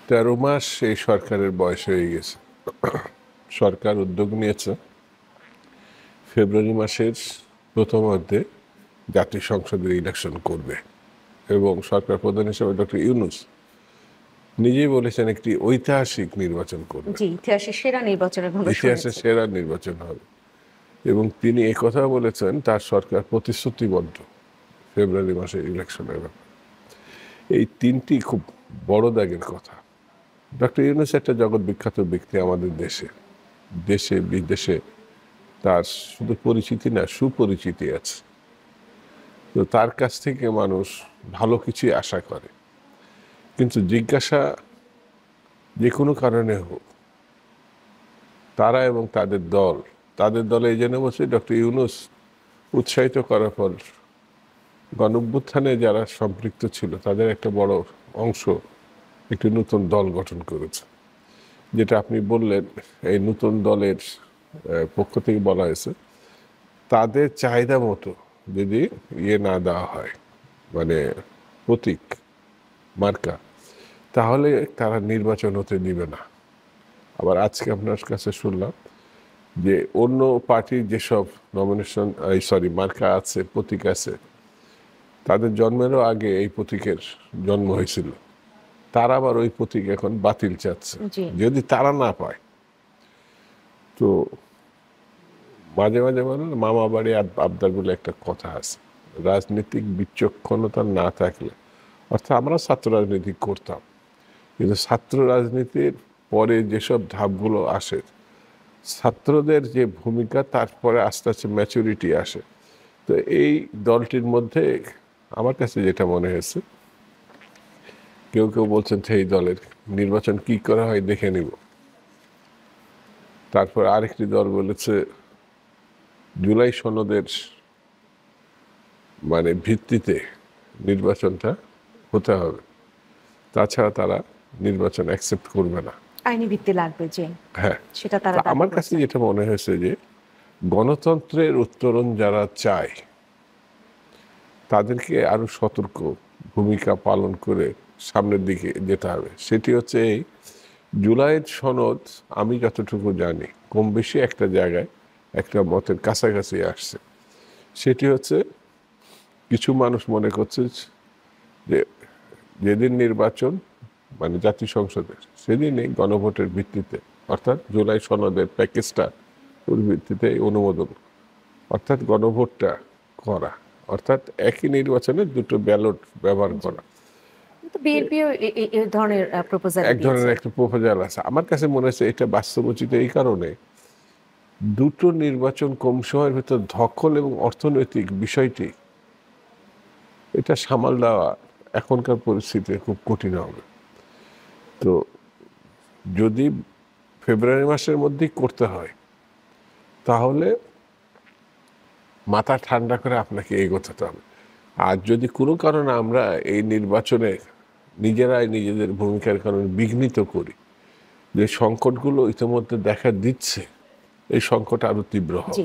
13 মাস এই সরকারের বয়স হয়ে গেছে। সরকার উদ্যোগ নিয়েছে ফেব্রুয়ারি মাসের প্রথমার্ধে জাতীয় সংসদের ইলেকশন করবে এবং সরকার প্রধান হিসেবে ডক্টর ইউনূস নিজেই বলেছেন একটি ঐতিহাসিক নির্বাচন করবে, জি, ইতিহাসের সেরা নির্বাচনের কথা ইতিহাসের শুনেছি। সেরা নির্বাচন হবে এবং তিনি একথা বলেছেন তার সরকার প্রতিশ্রুতিবদ্ধ ফেব্রুয়ারি মাসে ইলেকশনের ব্যাপারে। এই তিনটি খুব বড় দাগের কথা। ডক্টর ইউনূস একটা জগৎ বিখ্যাত ব্যক্তি আমাদের দেশে, দেশে বিদেশে তার শুধু পরিচিতি না সুপরিচিতি আছে। তো তার কাছ থেকে মানুষ ভালো কিছুই আশা করে, কিন্তু জিজ্ঞাসা যে কোনো কারণে হোক তারা এবং তাদের দলে এই জন্য বলছে ডক্টর ইউনূস উৎসাহিত করার পর গণঅভ্যুত্থানে যারা সম্পৃক্ত ছিল তাদের একটা বড় অংশ একটি নতুন দল গঠন করেছে। যেটা আপনি বললেন, এই নতুন দলের পক্ষ থেকে বলা হয়েছে তাদের চাহিদা মতো যদি না দেওয়া হয়, মানে প্রতীক মার্কা, তাহলে তারা নির্বাচন হতে দিবে না। আবার আজকে আপনার কাছে শুনলাম যে অন্য পার্টির যেসব নমিনেশন মার্কা আছে, প্রতীক আছে, তাদের জন্মেরও আগে এই প্রতীকের জন্ম হয়েছিল, তারা আবার ওই প্রতীক এখন বাতিল চাচ্ছে যদি তারা না পায়। তো মাঝে মাঝে বলেন মামা বাড়ি আবদার বলে একটা কথা আছে, রাজনৈতিক বিচক্ষণতা না থাকলে, অর্থাৎ আমরা ছাত্র রাজনীতি করতাম, কিন্তু ছাত্র রাজনীতির পরে যেসব ধাপগুলো আসে, ছাত্রদের যে ভূমিকা, তারপরে আস্তে আস্তে ম্যাচুরিটি আসে। তো এই দলটির মধ্যে আমার কাছে যেটা মনে হয়েছে, কেউ কেউ বলছেন এই দলের নির্বাচন কি করা হয় দেখে নিব। তারপর আরেকটি দল বলেছে জুলাই সনদের মানে ভিত্তিতে নির্বাচনটা হতে হবে, তাছাড়া তারা নির্বাচন অ্যাকসেপ্ট করবে না, আইনি ভিত্তি লাগবে। যে হ্যাঁ, সেটা তারা আমার কাছে যেটা মনে হয়েছে যে গণতন্ত্রের উত্তরণ যারা চায় তাদেরকে আরো সতর্ক ভূমিকা পালন করে সামনের দিকে যেতে হবে। সেটি হচ্ছে এই জুলাইয়ের সনদ, আমি যতটুকু জানি কম বেশি একটা জায়গায় একটা মতের কাছাকাছি আসছে। সেটি হচ্ছে কিছু মানুষ মনে করছে যে যেদিন নির্বাচন মানে জাতীয় সংসদের, সেদিনই গণভোটের ভিত্তিতে, অর্থাৎ জুলাই সনদের প্যাকেজটা ওর ভিত্তিতে অনুমোদন, অর্থাৎ গণভোটটা করা, অর্থাৎ একই নির্বাচনে দুটো ব্যালট ব্যবহার করা। বিএনপিও এই ধরনের প্রপোজাল এক ধরনের একটা প্রপোজাল আছে। আমার কাছে মনে হচ্ছে এটা বাস্তবোচিত এই কারণে, দুটো নির্বাচন কম সময়ের ভিতর দখল এবং অর্থনৈতিক বিষয়টি এটা সামাল দেওয়া এখনকার পরিস্থিতিতে খুব কঠিন হবে। তো যদি ফেব্রুয়ারি মাসের মধ্যেই করতে হয় তাহলে মাথা ঠান্ডা করে আপনাকে এগোতে হবে। আর যদি কোনো কারণে আমরা এই নির্বাচনে নিজেরাই নিজেদের ভূমিকার কারণে বিঘ্নিত করি, যে সংকটগুলো ইতিমধ্যে দেখা দিচ্ছে, এই সংকট আরো তীব্র হবে।